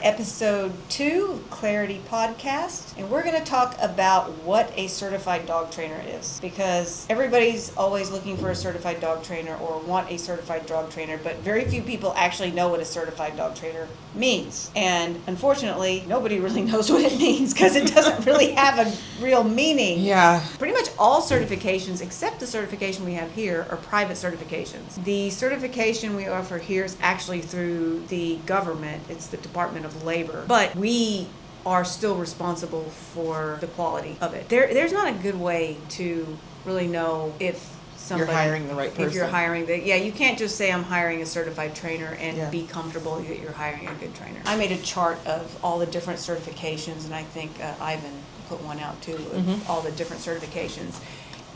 episode 2, Clarity PAWDcast, and we're going to talk about what a certified dog trainer is, because everybody's always looking for a certified dog trainer or want a certified dog trainer, but very few people actually know what a certified dog trainer means. And unfortunately, nobody really knows what it means because it doesn't really have a real meaning. Yeah. Pretty much all certifications, except the certification we have here, are private certifications. The certification we offer here is actually through the government. It's the Department of Labor. But we are still responsible for the quality of it. There's not a good way to really know if somebody, you're hiring the right person. If you're hiring you can't just say I'm hiring a certified trainer and be comfortable that you're hiring a good trainer. I made a chart of all the different certifications, and I think Ivan put one out too of all the different certifications.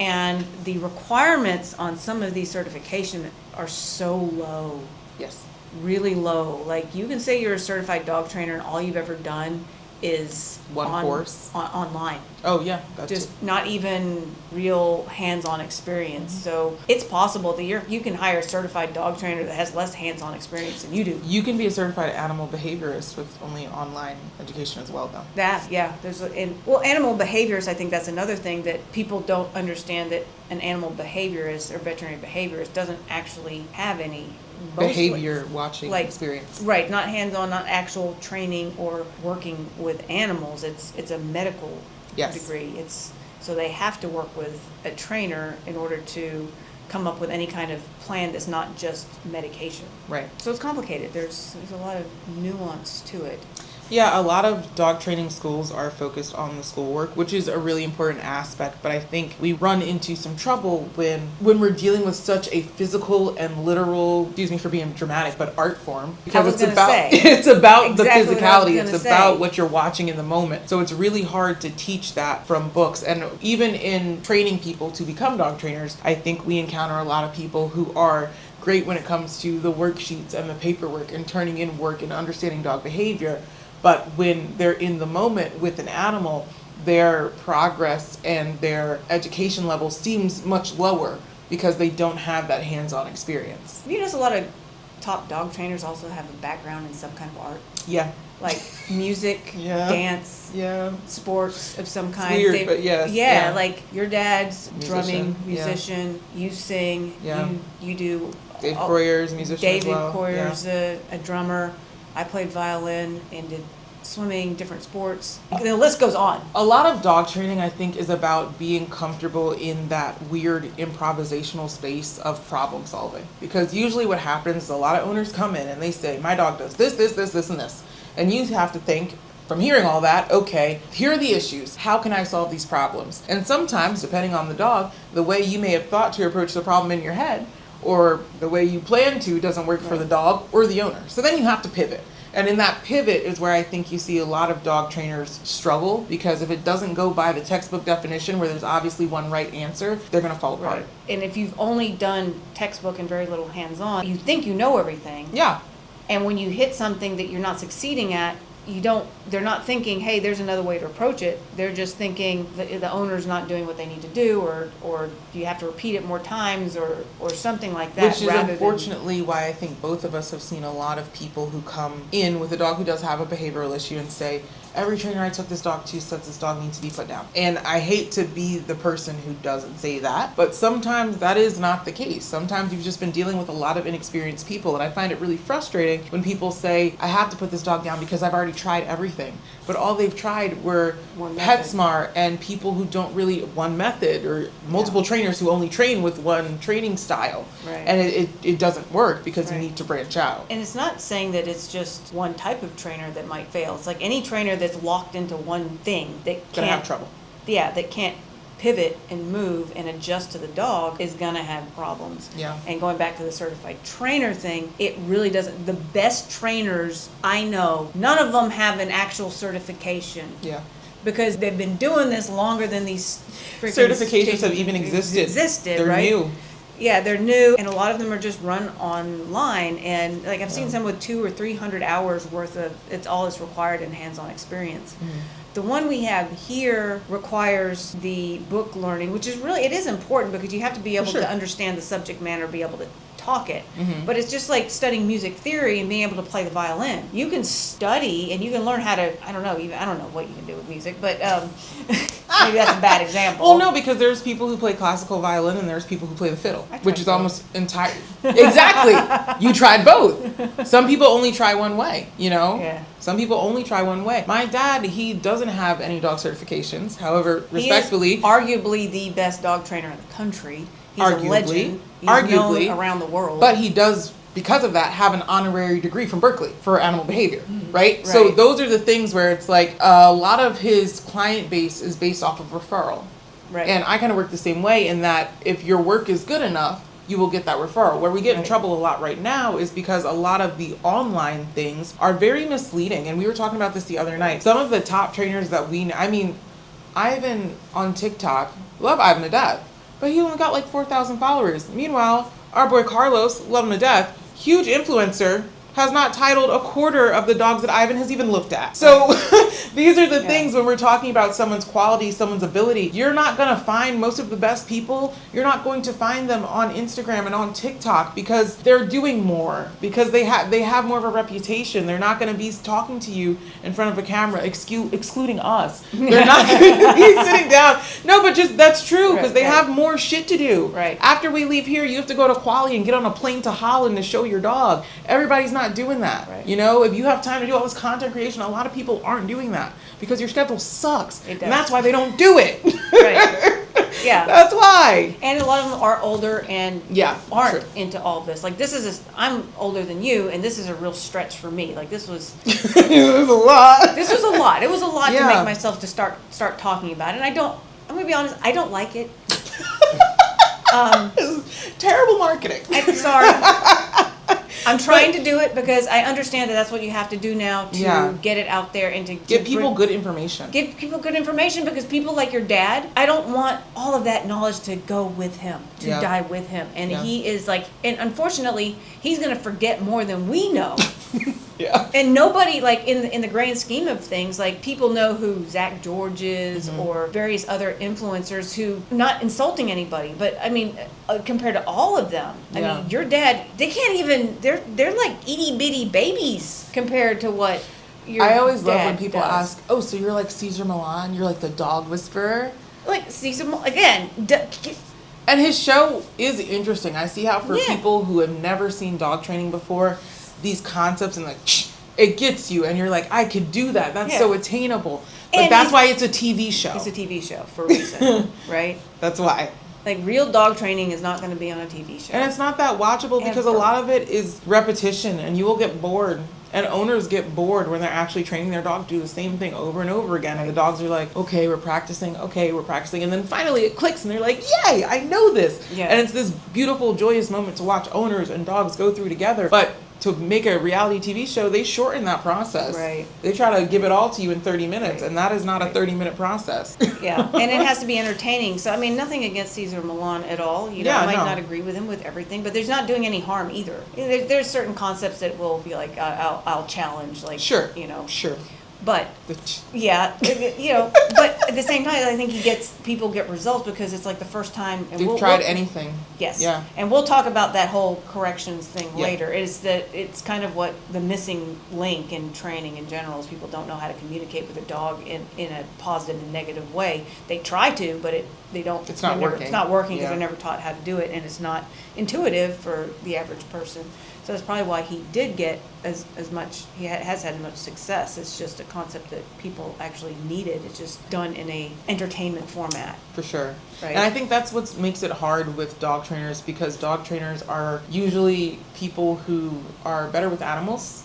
And the requirements on some of these certifications are so low. Yes. Really low. Like, you can say you're a certified dog trainer and all you've ever done is one course online. Oh yeah, just not even real hands-on experience. So it's possible that you can hire a certified dog trainer that has less hands-on experience than you do. You can be a certified animal behaviorist with only online education as well, though. Animal behaviorist, I think that's another thing that people don't understand, that an animal behaviorist or veterinary behaviorist doesn't actually have any behavior watching experience. Right, not hands-on, not actual training or working with animals. It's a medical degree. So they have to work with a trainer in order to come up with any kind of plan that's not just medication. Right. So it's complicated. There's a lot of nuance to it. Yeah, a lot of dog training schools are focused on the schoolwork, which is a really important aspect, but I think we run into some trouble when we're dealing with such a physical and literal, excuse me for being dramatic, but art form. Because it's about the physicality, it's about what you're watching in the moment. So it's really hard to teach that from books. And even in training people to become dog trainers, I think we encounter a lot of people who are great when it comes to the worksheets and the paperwork and turning in work and understanding dog behavior. But when they're in the moment with an animal, their progress and their education level seems much lower because they don't have that hands-on experience. You notice a lot of top dog trainers also have a background in some kind of art. Yeah. Like music, dance, sports of some kind. It's weird, but yes. Yeah, like your dad's drumming musician, you sing, you do. Dave Coyer's a musician David as well. Coyer's a drummer. I played violin and did swimming, different sports. The list goes on. A lot of dog training, I think, is about being comfortable in that weird improvisational space of problem solving. Because usually what happens is a lot of owners come in and they say, my dog does this, and this. And you have to think, from hearing all that, okay, here are the issues. How can I solve these problems? And sometimes, depending on the dog, the way you may have thought to approach the problem in your head or the way you plan to doesn't work for the dog or the owner. So then you have to pivot. And in that pivot is where I think you see a lot of dog trainers struggle, because if it doesn't go by the textbook definition where there's obviously one right answer, they're going to fall apart. Right. And if you've only done textbook and very little hands-on, you think you know everything. Yeah. And when you hit something that you're not succeeding at, they're not thinking, hey, there's another way to approach it. They're just thinking the owner's not doing what they need to do, or you have to repeat it more times or something like that. Which is unfortunately why I think both of us have seen a lot of people who come in with a dog who does have a behavioral issue and say, every trainer I took this dog to says this dog needs to be put down. And I hate to be the person who doesn't say that, but sometimes that is not the case. Sometimes you've just been dealing with a lot of inexperienced people, and I find it really frustrating when people say, I have to put this dog down because I've already tried everything. But all they've tried were PetSmart and people who don't really, one method, or multiple trainers who only train with one training style. Right. And it doesn't work because you need to branch out. And it's not saying that it's just one type of trainer that might fail. It's like any trainer that's locked into one thing that can't have trouble. Yeah, that can't pivot and move and adjust to the dog is gonna have problems. Yeah. And going back to the certified trainer thing, it really doesn't. The best trainers I know, none of them have an actual certification. Yeah. Because they've been doing this longer than these certifications have even existed. They're right? new. Yeah, they're new, and a lot of them are just run online. And like I've seen some with 200 or 300 hours worth of it's required in hands-on experience. Mm-hmm. The one we have here requires the book learning, which is really, it is important because you have to be able to understand the subject matter, be able to talk it. But it's just like studying music theory and being able to play the violin. You can study and you can learn how to, I don't know what you can do with music, but maybe that's a bad example. Well, no, because there's people who play classical violin and there's people who play the fiddle, which is almost entire. Exactly. You tried both. Some people only try one way, you know? Yeah. Some people only try one way. My dad, he doesn't have any dog certifications. However, respectfully, he is arguably the best dog trainer in the country. He's a legend. He's arguably known around the world. But he does, because of that, have an honorary degree from Berkeley for animal behavior, right? So those are the things where it's like a lot of his client base is based off of referral. Right. And I kind of work the same way in that if your work is good enough, you will get that referral. Where we get in trouble a lot right now is because a lot of the online things are very misleading. And we were talking about this the other night. Some of the top trainers that Ivan on TikTok, love Ivan to death, but he only got like 4,000 followers. Meanwhile, our boy Carlos, love him to death, huge influencer, has not titled a quarter of the dogs that Ivan has even looked at. So these are the things when we're talking about someone's quality, someone's ability. You're not going to find most of the best people. You're not going to find them on Instagram and on TikTok because they're doing more, because they have more of a reputation. They're not going to be talking to you in front of a camera, excluding us. They're not going to be sitting down. No, but just that's true because they have more shit to do. Right. After we leave here, you have to go to Quali and get on a plane to Holland to show your dog. Everybody's not doing that. Right. You know, if you have time to do all this content creation, a lot of people aren't doing that because your schedule sucks. It does. And that's why they don't do it. Right. Yeah. That's why. And a lot of them are older and aren't into all this. Like I'm older than you, and this is a real stretch for me. Like this was It was a lot. This was a lot. It was a lot to make myself to start talking about it. And I'm gonna be honest, I don't like it. Terrible marketing. I'm sorry. I'm trying to do it because I understand that that's what you have to do now to get it out there and to give people good information. Give people good information because people like your dad, I don't want all of that knowledge to go with him, to die with him. And he is like, and unfortunately, he's going to forget more than we know. And nobody, like, in the grand scheme of things, like, people know who Zach George is or various other influencers who, not insulting anybody, but, I mean, compared to all of them, I mean, your dad, they can't even, they're like itty-bitty babies compared to what your I always love dad when people does. ask, oh, so you're like Cesar Millan? You're like the dog whisperer? Like, Cesar, again, and his show is interesting. I see how for people who have never seen dog training before, these concepts and like it gets you and you're like, I could do that. That's so attainable. But that's why it's a TV show. It's a TV show for a reason, right? That's why. Like real dog training is not going to be on a TV show. And it's not that watchable because a lot of it is repetition and you will get bored. And owners get bored when they're actually training their dog to do the same thing over and over again. And the dogs are like, okay, we're practicing. And then finally it clicks and they're like, yay, I know this. Yeah. And it's this beautiful, joyous moment to watch owners and dogs go through together. But to make a reality TV show, they shorten that process. Right. They try to give it all to you in 30 minutes, and that is not a 30-minute process. Yeah, and it has to be entertaining. So, I mean, nothing against Cesar Millan at all. You know, I might not agree with him with everything, but there's not doing any harm either. There's certain concepts that will be like, I'll challenge, like, you know. Sure. But yeah, you know, but at the same time, I think people get results because it's like the first time. And they've tried anything. Yes. Yeah. And we'll talk about that whole corrections thing later. Is that it's kind of what the missing link in training in general is people don't know how to communicate with a dog in a positive and negative way. They try to, but they don't. It's not working. It's not working because they're never taught how to do it, and it's not intuitive for the average person. So that's probably why he did get as much, has had much success. It's just a concept that people actually needed. It's just done in a entertainment format. For sure. Right. And I think that's what makes it hard with dog trainers because dog trainers are usually people who are better with animals.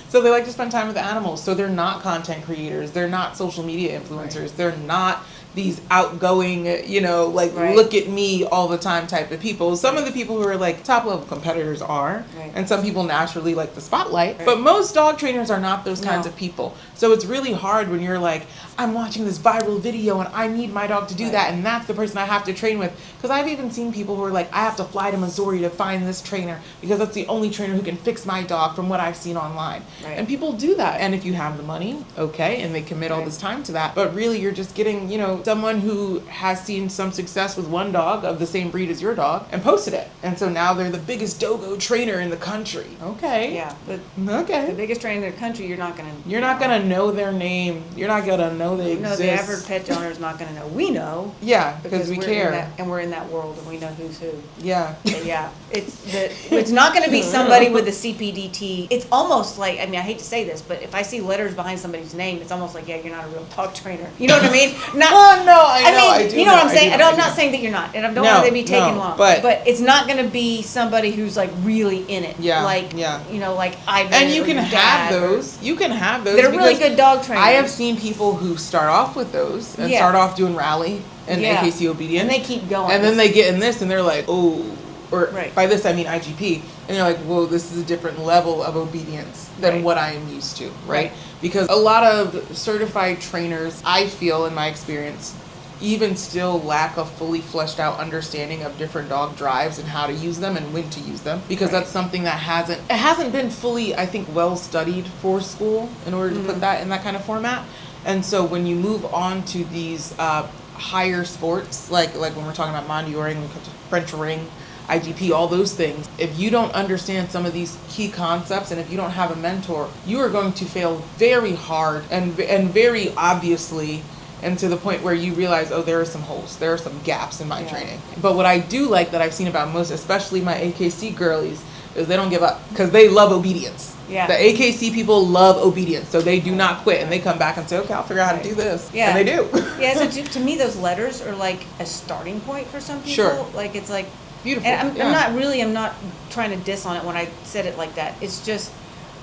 So they like to spend time with animals. So they're not content creators. They're not social media influencers. Right. They're not these outgoing, you know, like look at me all the time type of people. Some of the people who are like top level competitors are, and some people naturally like the spotlight, but most dog trainers are not those kinds of people. So it's really hard when you're like, I'm watching this viral video and I need my dog to do that, and that's the person I have to train with. Because I've even seen people who are like, I have to fly to Missouri to find this trainer because that's the only trainer who can fix my dog from what I've seen online. And people do that. And if you have the money, okay, and they commit all this time to that, but really you're just getting, you know, someone who has seen some success with one dog of the same breed as your dog and posted it. And so now they're the biggest dogo trainer in the country. Okay. Yeah. But okay. the biggest trainer in the country, you're not going to know their name. You're not going to know they exist. No, the average pet owner is not going to know. We know. Yeah, because we care. And we're in that world and we know who's who. Yeah. But yeah. It's not going to be somebody with a CPDT. It's almost like, I hate to say this, but if I see letters behind somebody's name, it's almost like, yeah, you're not a real dog trainer. You know what I mean? I do. You know what I'm saying? I'm not saying that you're not, and I don't want to be taken long. But it's not going to be somebody who's like really in it. Yeah. Like, you know, like Ivan. And you can have those. You can have those. They're really good dog trainers. I have seen people who start off with those and start off doing rally and AKC obedience, and they keep going, and then they get in this and they're like, oh. Or right. by this I mean IGP, and you're like, whoa, this is a different level of obedience than what I am used to, right? Because a lot of certified trainers, I feel in my experience, even still lack a fully fleshed out understanding of different dog drives and how to use them and when to use them, because that's something that hasn't been fully, I think, well studied for school in order to put that in that kind of format. And so when you move on to these higher sports, like when we're talking about Mondioring, when it comes to French ring, IGP, all those things, if you don't understand some of these key concepts and if you don't have a mentor, you are going to fail very hard and very obviously, and to the point where you realize, oh, there are some holes, there are some gaps in my training. But what I do like that I've seen about most, especially my AKC girlies, is they don't give up because they love obedience. Yeah. The AKC people love obedience, so they do not quit, and they come back and say, okay, I'll figure out how to do this. Yeah. And they do. Yeah, so to me, those letters are like a starting point for some people. Sure. Like, it's like, beautiful. And I'm not trying to diss on it when I said it like that. It's just,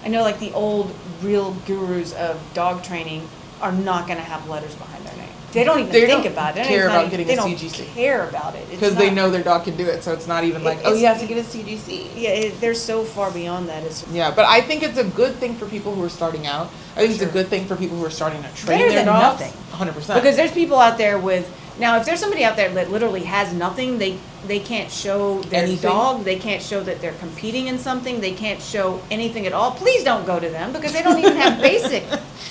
I know like the old real gurus of dog training are not going to have letters behind their name. They don't even think about it. Care about getting a CGC. They don't care about it. Because they know their dog can do it, so it's not even like, oh, you have to get a CGC. Yeah, they're so far beyond that. Yeah, but I think it's a good thing for people who are starting out. I think it's a good thing for people who are starting to train Better their than dogs. nothing. 100%. Because there's people out there with, now if there's somebody out there that literally has nothing, they can't show their dog, they can't show that they're competing in something, they can't show anything at all, please don't go to them because they don't even have basic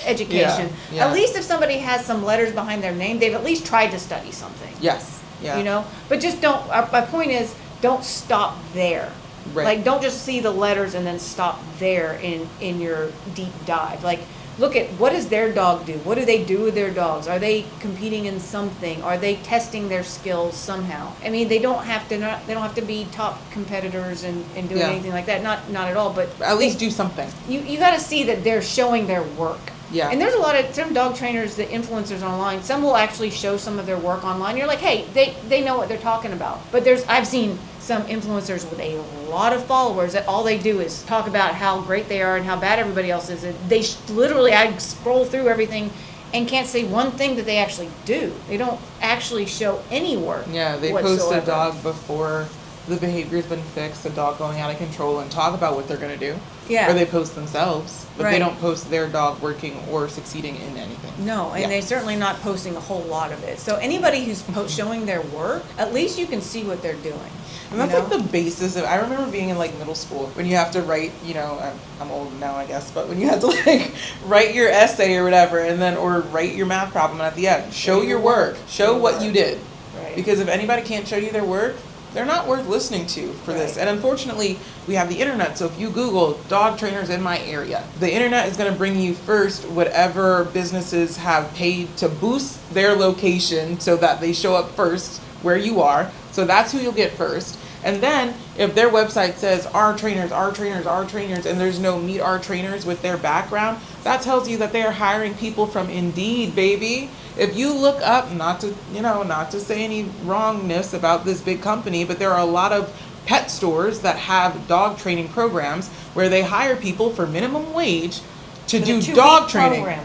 education. Yeah. At least if somebody has some letters behind their name, they've at least tried to study something. Yes. Yeah. You know? But just don't, my point is, don't stop there. Right. Like, don't just see the letters and then stop there in your deep dive. Like, look at what does their dog do? What do they do with their dogs? Are they competing in something? Are they testing their skills somehow? I mean, they don't have to be top competitors and doing anything like that. Not at all. But at least do something. You got to see that they're showing their work. Yeah. And there's a lot of some dog trainers, the influencers online. Some will actually show some of their work online. You're like, hey, they know what they're talking about. But I've seen some influencers with a lot of followers that all they do is talk about how great they are and how bad everybody else is. And they literally, I scroll through everything and can't say one thing that they actually do. They don't actually show any work. Yeah, they whatsoever. post a dog before the behavior's been fixed, the dog going out of control, and talk about what they're going to do. Yeah. Or they post themselves, but they don't post their dog working or succeeding in anything. No, and they're certainly not posting a whole lot of it. So anybody who's showing their work, at least you can see what they're doing. And that's like the basis of, I remember being in like middle school when you have to write, you know, I'm old now I guess, but when you have to like write your essay or whatever, and then, or write your math problem at the end, show your work, show what you did. Right. Because if anybody can't show you their work, they're not worth listening to for this. And unfortunately, we have the internet, so if you Google dog trainers in my area, the internet is going to bring you first whatever businesses have paid to boost their location so that they show up first where you are. So that's who you'll get first. And then if their website says our trainers, and there's no meet our trainers with their background, that tells you that they are hiring people from Indeed, baby. If you look up, not to say any wrongness about this big company, but there are a lot of pet stores that have dog training programs where they hire people for minimum wage to do dog training.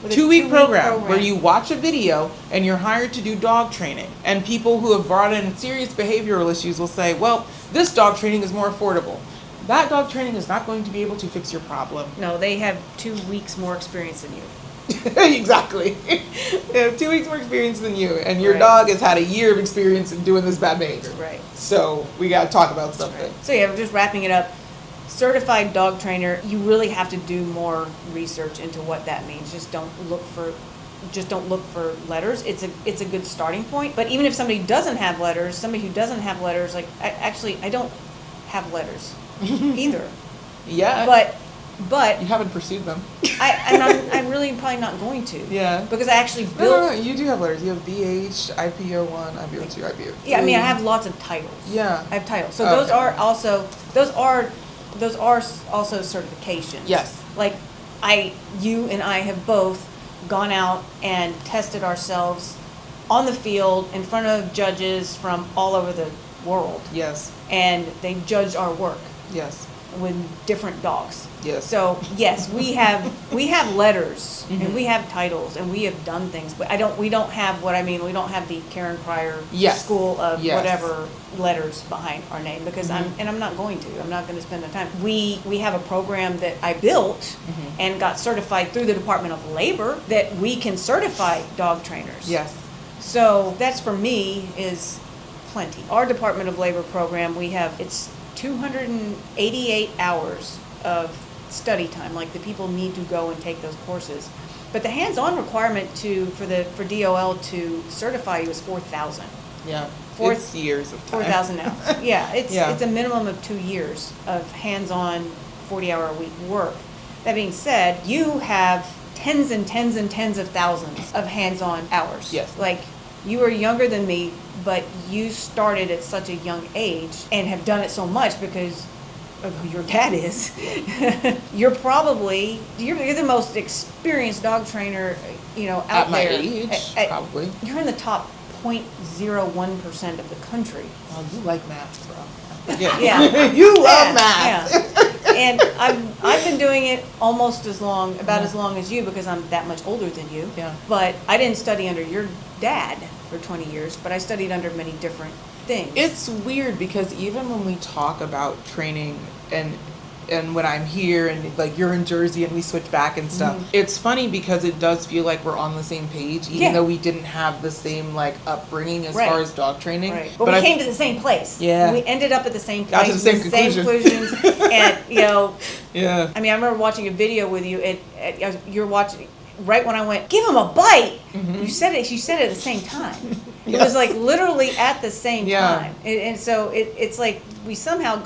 2-week program where you watch a video and you're hired to do dog training. And people who have brought in serious behavioral issues will say, well, this dog training is more affordable. That dog training is not going to be able to fix your problem. No, they have 2 weeks more experience than you. Exactly. They have 2 weeks more experience than you, and your dog has had a year of experience in doing this bad behavior. Right. So we got to talk about something. Right. So yeah, just wrapping it up. Certified dog trainer, you really have to do more research into what that means. Just don't look for just don't look for letters. It's a good starting point. But even if somebody doesn't have letters, like I don't have letters either. Yeah. But you haven't pursued them. I'm really probably not going to. Yeah. Because I actually built. No, you do have letters. You have BH, IPO1, IPO2, IPO3. Yeah, I mean I have lots of titles. Yeah. I have titles. So those are also certifications. Yes. Like you and I have both gone out and tested ourselves on the field in front of judges from all over the world. Yes. And they judged our work Yes. with different dogs. Yes. So yes, we have letters and we have titles and we have done things, but we don't have we don't have the Karen Pryor school of whatever letters behind our name because I'm not going to spend the time. We have a program that I built and got certified through the Department of Labor that we can certify dog trainers. Yes. So that's for me is plenty. Our Department of Labor program, it's 288 hours of study time. Like the people need to go and take those courses, but the hands-on requirement for DOL to certify you is 4,000. Yeah, 4 years of time. 4,000 now. Yeah, it's a minimum of 2 years of hands-on 40-hour-a-week work. That being said, you have tens and tens and tens of thousands of hands-on hours. Yes. Like you are younger than me, but you started at such a young age and have done it so much because of who your dad is. You're the most experienced dog trainer, out at my there. age, probably. You're in the top 0.01% of the country. Oh, you like math, bro. Yeah. Yeah. You love math. Yeah. And I've been doing it almost as long as you because I'm that much older than you. Yeah. But I didn't study under your dad for 20 years, but I studied under many different things. It's weird because even when we talk about training and when I'm here and like you're in Jersey and we switch back and stuff, it's funny because it does feel like we're on the same page, even though we didn't have the same like upbringing as far as dog training. Right. But we came to the same place. Yeah. We ended up at the same Got place. to the same conclusions. And Yeah. I mean, I remember watching a video with you. You're watching right when I went, give him a bite. You said it. She said it at the same time. It was like literally at the same time. And so it's like we somehow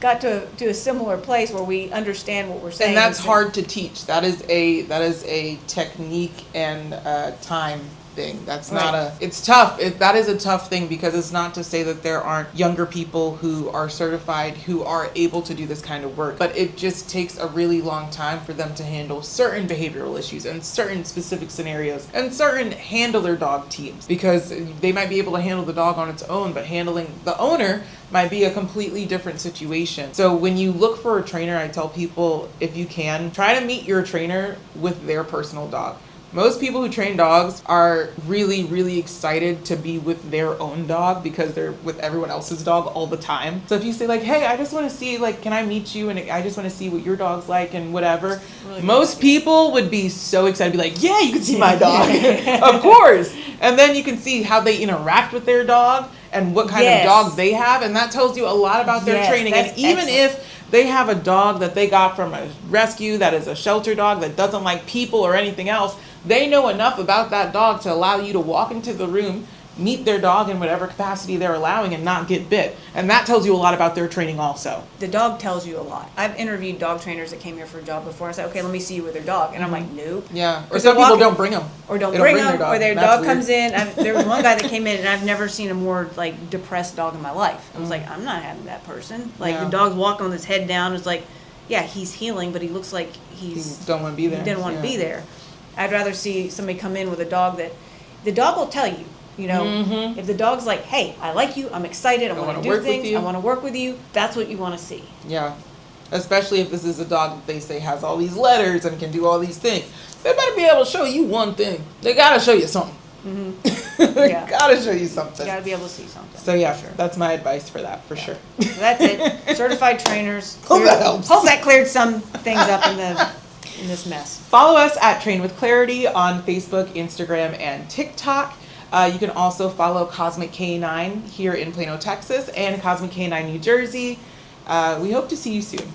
got to a similar place where we understand what we're saying. And that's hard to teach. That is a technique and time thing. That's not it's tough. That is a tough thing because it's not to say that there aren't younger people who are certified who are able to do this kind of work, but it just takes a really long time for them to handle certain behavioral issues and certain specific scenarios and certain handler dog teams because they might be able to handle the dog on its own, but handling the owner might be a completely different situation. So when you look for a trainer, I tell people, if you can, try to meet your trainer with their personal dog. Most people who train dogs are really, really excited to be with their own dog because they're with everyone else's dog all the time. So if you say like, hey, I just want to see, like, can I meet you? And I just want to see what your dog's like and whatever. Really most people would be so excited, be like, yeah, you can see my dog. Of course. And then you can see how they interact with their dog and what kind of dog they have. And that tells you a lot about their training. And even if they have a dog that they got from a rescue that is a shelter dog that doesn't like people or anything else, they know enough about that dog to allow you to walk into the room, meet their dog in whatever capacity they're allowing and not get bit. And that tells you a lot about their training also. The dog tells you a lot. I've interviewed dog trainers that came here for a job before. I said, okay, let me see you with their dog. And I'm like, nope. Yeah. Or some people don't bring them. Or don't bring them. Or their dog comes in. There was one guy that came in and I've never seen a more like depressed dog in my life. I was like, I'm not having that person. Like the dog's walking with his head down. It's like, yeah, he's healing, but he looks like he don't want to be there. He didn't want to be there. I'd rather see somebody come in with a dog that the dog will tell you. If the dog's like, hey, I like you, I'm excited, I want to do things, I want to work with you, that's what you want to see. Yeah. Especially if this is a dog that they say has all these letters and can do all these things. They better be able to show you one thing. They got to show you something. They got to show you something. You got to be able to see something. So yeah, that's my advice for that, for sure. So that's it. Certified trainers. Hope that helps. Hope that cleared some things up in this mess. Follow us at Train with Clarity on Facebook, Instagram, and TikTok. You can also follow Cosmic K9 here in Plano, Texas, and Cosmic K9 New Jersey. We hope to see you soon.